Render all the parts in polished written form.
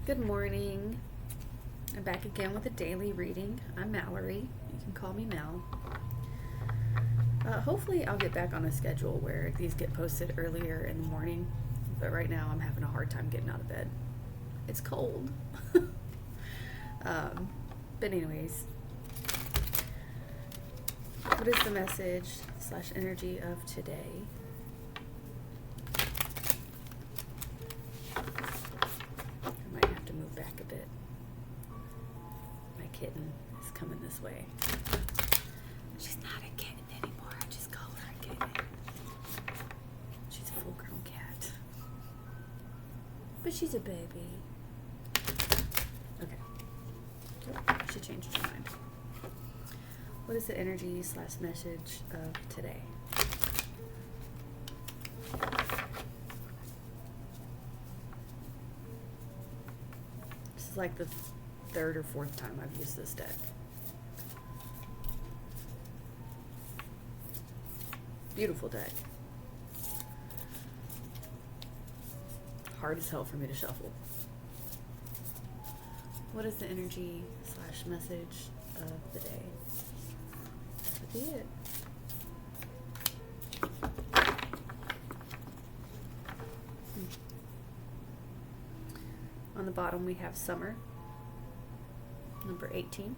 Good morning. I'm back again with a daily reading. I'm Mallory. You can call me Mel. Hopefully I'll get back on a schedule where these get posted earlier in the morning, but right now I'm having a hard time getting out of bed. It's cold. But anyways, what is the message / energy of today? I might have to move back a bit. My kitten is coming this way. She's not a kitten anymore. I just call her a kitten. She's a full-grown cat. But she's a baby. Okay. She changed her mind. What is the energy / message of today? This is like the third or fourth time I've used this deck. Beautiful deck. Hard as hell for me to shuffle. What is the energy / message of the day? That would be it. On the bottom we have summer, number 18.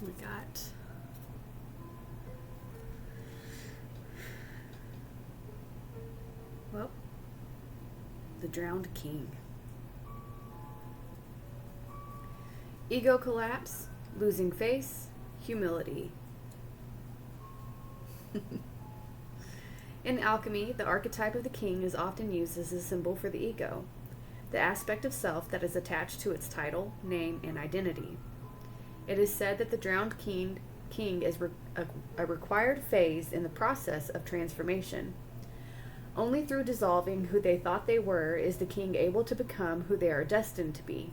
We got the Drowned King. Ego collapse, losing face, humility. In alchemy, the archetype of the king is often used as a symbol for the ego, the aspect of self that is attached to its title, name, and identity. It is said that the drowned king is a required phase in the process of transformation. Only through dissolving who they thought they were is the king able to become who they are destined to be,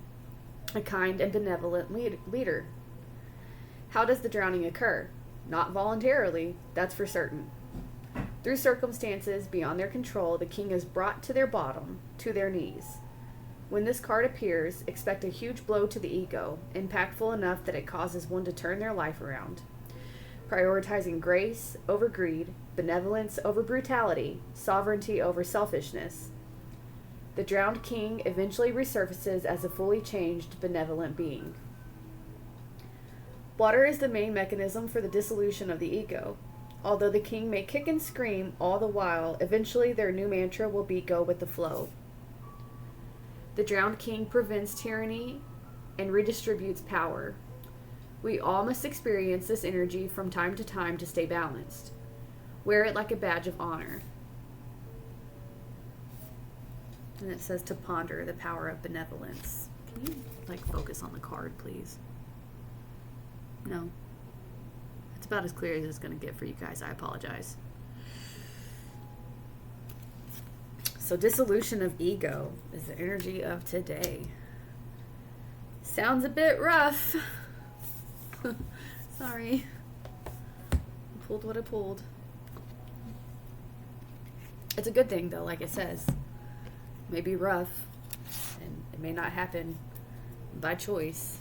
a kind and benevolent leader. How does the drowning occur? Not voluntarily, that's for certain. Through circumstances beyond their control, the king is brought to their bottom, to their knees. When this card appears, expect a huge blow to the ego, impactful enough that it causes one to turn their life around. Prioritizing grace over greed, benevolence over brutality, sovereignty over selfishness. The drowned king eventually resurfaces as a fully changed, benevolent being. Water is the main mechanism for the dissolution of the ego. Although the king may kick and scream all the while, eventually their new mantra will be go with the flow. The drowned king prevents tyranny and redistributes power. We all must experience this energy from time to time to stay balanced. Wear it like a badge of honor. And it says to ponder the power of benevolence. Can you, focus on the card, please? No. It's about as clear as it's going to get for you guys. I apologize. So dissolution of ego is the energy of today. Sounds a bit rough. Sorry. I pulled what I pulled. It's a good thing though, like it says. It may be rough and it may not happen by choice,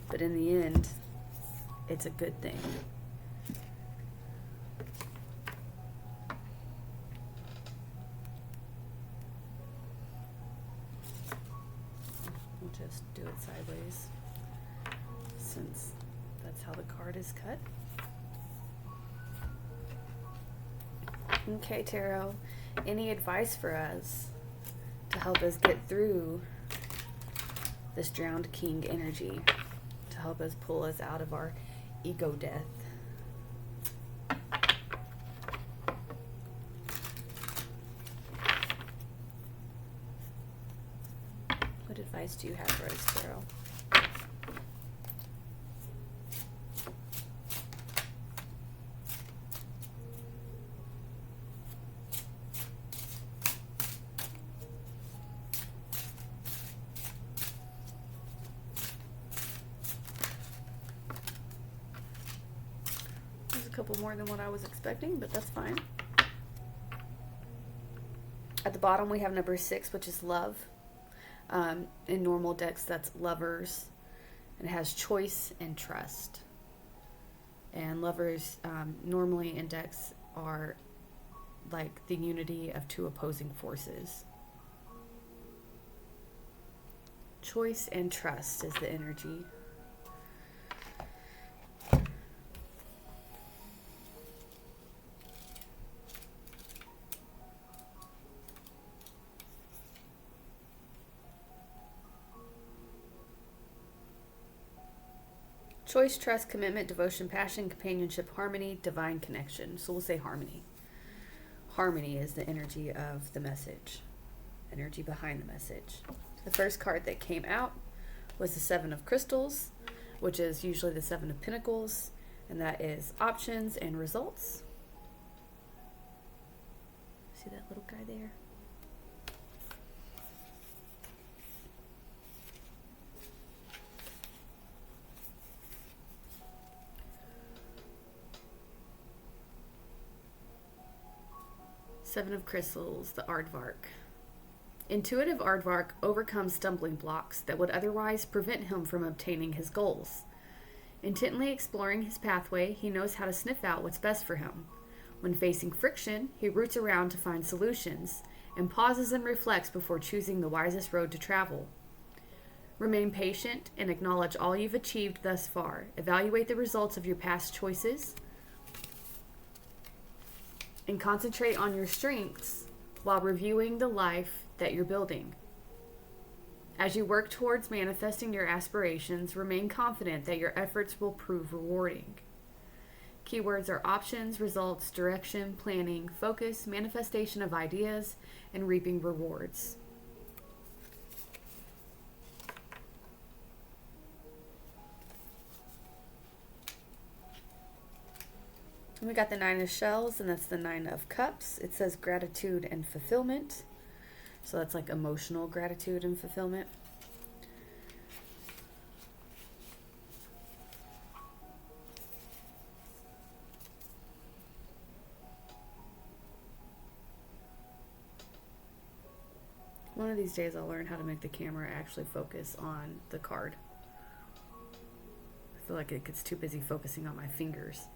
but in the end, it's a good thing. Just do it sideways since that's how the card is cut. Okay, Tarot, any advice for us to help us get through this drowned king energy to help us pull us out of our ego death. What advice do you have for us, Tarot? There's a couple more than what I was expecting, but that's fine. At the bottom we have number 6, which is love. In normal decks, that's lovers. It has choice and trust. And lovers normally in decks are like the unity of two opposing forces. Choice and trust is the energy. Choice, trust, commitment, devotion, passion, companionship, harmony, divine connection. So we'll say harmony. Harmony is the energy of the message. Energy behind the message. The first card that came out was the 7 of Crystals, which is usually the 7 of Pentacles, and that is options and results. See that little guy there? Seven of Crystals, the Aardvark. Intuitive Aardvark overcomes stumbling blocks that would otherwise prevent him from obtaining his goals. Intently exploring his pathway, he knows how to sniff out what's best for him. When facing friction, he roots around to find solutions and pauses and reflects before choosing the wisest road to travel. Remain patient and acknowledge all you've achieved thus far. Evaluate the results of your past choices and concentrate on your strengths while reviewing the life that you're building. As you work towards manifesting your aspirations, remain confident that your efforts will prove rewarding. Keywords are options, results, direction, planning, focus, manifestation of ideas, and reaping rewards. And we got the 9 of Shells, and that's the 9 of Cups. It says gratitude and fulfillment. So that's like emotional gratitude and fulfillment. One of these days I'll learn how to make the camera actually focus on the card. I feel like it gets too busy focusing on my fingers.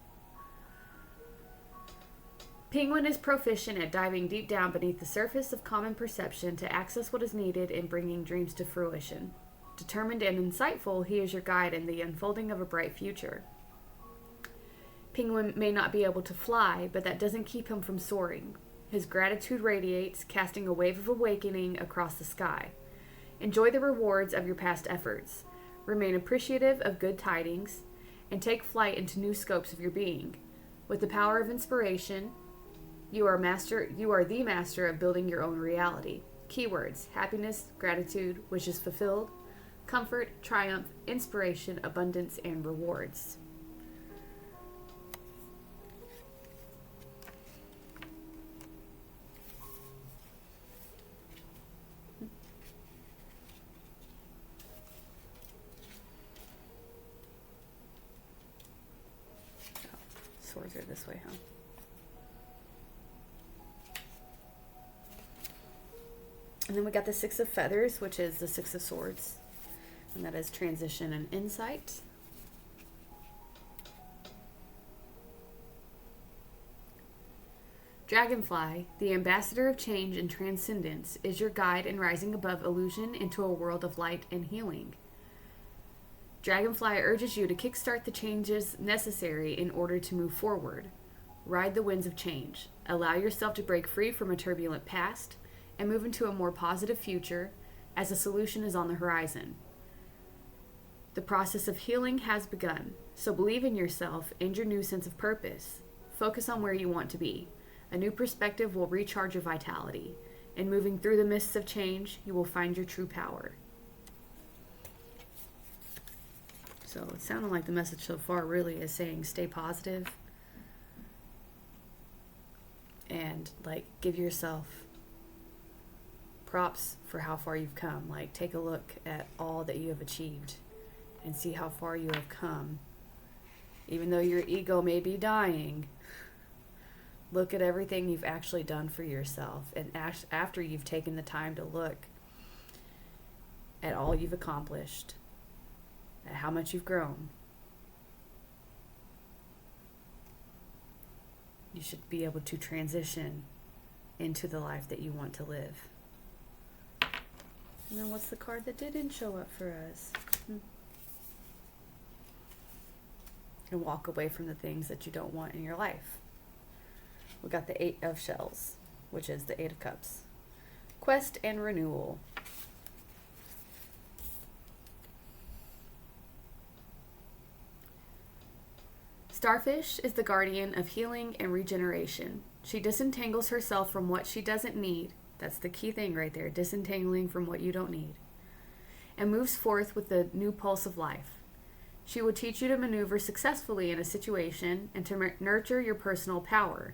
Penguin is proficient at diving deep down beneath the surface of common perception to access what is needed in bringing dreams to fruition. Determined and insightful, he is your guide in the unfolding of a bright future. Penguin may not be able to fly, but that doesn't keep him from soaring. His gratitude radiates, casting a wave of awakening across the sky. Enjoy the rewards of your past efforts. Remain appreciative of good tidings, and take flight into new scopes of your being. With the power of inspiration, you are the master of building your own reality. Keywords: happiness, gratitude, wishes fulfilled, comfort, triumph, inspiration, abundance, and rewards. Swords are this way, huh? And then we got the 6 of Feathers, which is the 6 of Swords. And that is transition and insight. Dragonfly, the ambassador of change and transcendence, is your guide in rising above illusion into a world of light and healing. Dragonfly urges you to kickstart the changes necessary in order to move forward. Ride the winds of change. Allow yourself to break free from a turbulent past and move into a more positive future as a solution is on the horizon. The process of healing has begun, so believe in yourself and your new sense of purpose. Focus on where you want to be. A new perspective will recharge your vitality. In moving through the mists of change, you will find your true power. So it sounded like the message so far really is saying stay positive and like give yourself props for how far you've come. Like take a look at all that you have achieved and see how far you have come. Even though your ego may be dying, look at everything you've actually done for yourself. And after you've taken the time to look at all you've accomplished, at how much you've grown, you should be able to transition into the life that you want to live. And then what's the card that didn't show up for us? And walk away from the things that you don't want in your life. We got the 8 of Shells, which is the 8 of Cups. Quest and renewal. Starfish is the guardian of healing and regeneration. She disentangles herself from what she doesn't need. That's the key thing right there, disentangling from what you don't need. And moves forth with the new pulse of life. She will teach you to maneuver successfully in a situation and to nurture your personal power.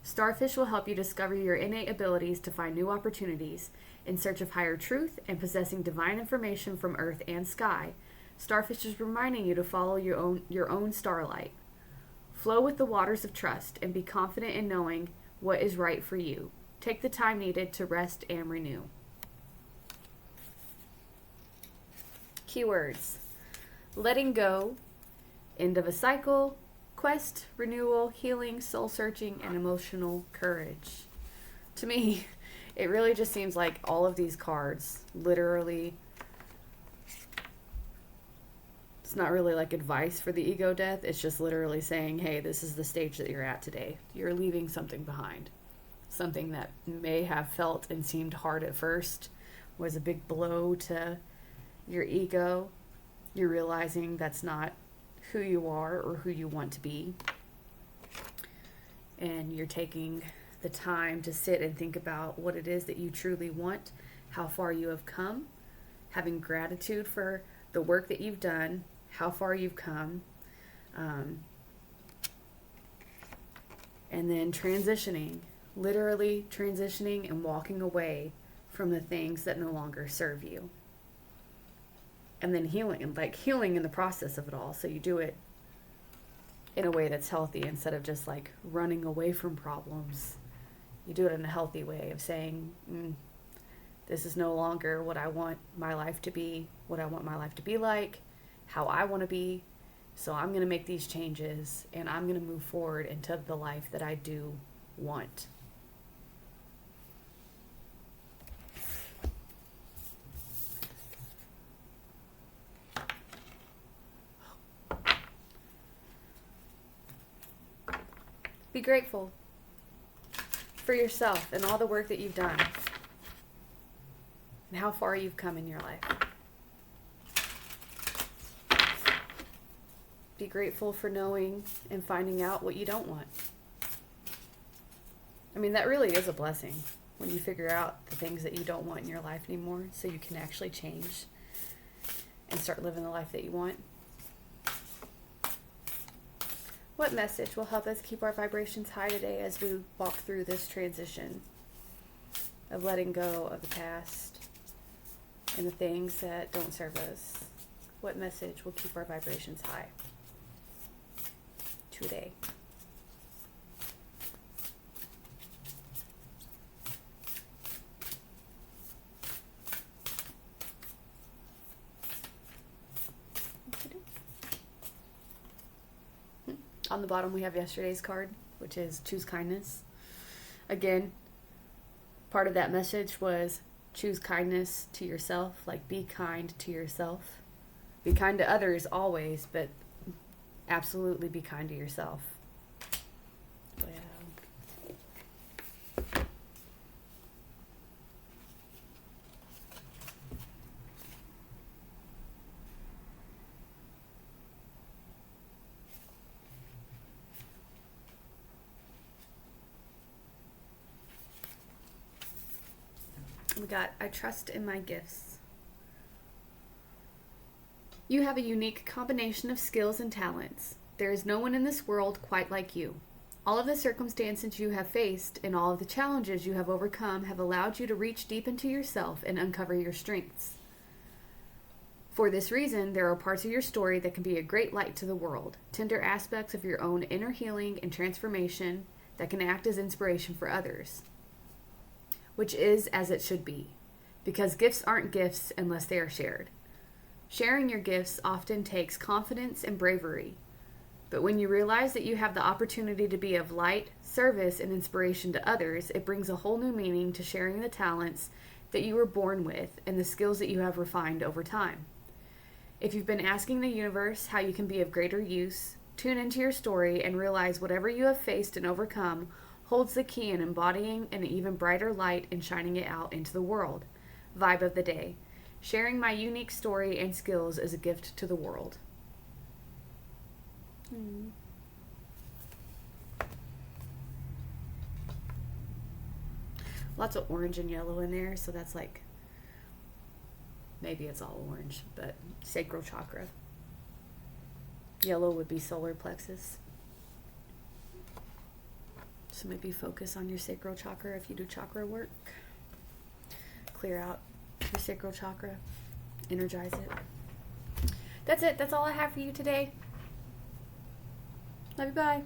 Starfish will help you discover your innate abilities to find new opportunities. In search of higher truth and possessing divine information from earth and sky, Starfish is reminding you to follow your own starlight. Flow with the waters of trust and be confident in knowing what is right for you. Take the time needed to rest and renew. Keywords: letting go, end of a cycle, quest, renewal, healing, soul searching, and emotional courage. To me, it really just seems like all of these cards literally, it's not really like advice for the ego death. It's just literally saying, hey, this is the stage that you're at today. You're leaving something behind. Something that may have felt and seemed hard at first, was a big blow to your ego. You're realizing that's not who you are or who you want to be. And you're taking the time to sit and think about what it is that you truly want, how far you have come, having gratitude for the work that you've done, how far you've come, and then transitioning, literally transitioning and walking away from the things that no longer serve you. And then healing, and like healing in the process of it all. So you do it in a way that's healthy instead of just like running away from problems. You do it in a healthy way of saying, this is no longer what I want my life to be, what I want my life to be like, how I want to be. So I'm going to make these changes and I'm going to move forward into the life that I do want. Be grateful for yourself and all the work that you've done and how far you've come in your life. Be grateful for knowing and finding out what you don't want. I mean, that really is a blessing when you figure out the things that you don't want in your life anymore, so you can actually change and start living the life that you want. What message will help us keep our vibrations high today as we walk through this transition of letting go of the past and the things that don't serve us? What message will keep our vibrations high today? On the bottom we have yesterday's card, which is choose kindness. Again, part of that message was choose kindness to yourself, like be kind to yourself. Be kind to others always, but absolutely be kind to yourself. got I trust in my gifts. You have a unique combination of skills and talents. There is no one in this world quite like you. All of the circumstances you have faced and all of the challenges you have overcome have allowed you to reach deep into yourself and uncover your strengths. For this reason, there are parts of your story that can be a great light to the world, tender aspects of your own inner healing and transformation that can act as inspiration for others. Which is as it should be, because gifts aren't gifts unless they are shared. Sharing your gifts often takes confidence and bravery, but when you realize that you have the opportunity to be of light, service, and inspiration to others, it brings a whole new meaning to sharing the talents that you were born with and the skills that you have refined over time. If you've been asking the universe how you can be of greater use, tune into your story and realize whatever you have faced and overcome holds the key in embodying an even brighter light and shining it out into the world. Vibe of the day. Sharing my unique story and skills is a gift to the world. Lots of orange and yellow in there, so that's like, maybe it's all orange, but sacral chakra. Yellow would be solar plexus. So maybe focus on your sacral chakra if you do chakra work. Clear out your sacral chakra. Energize it. That's it. That's all I have for you today. Love you. Bye.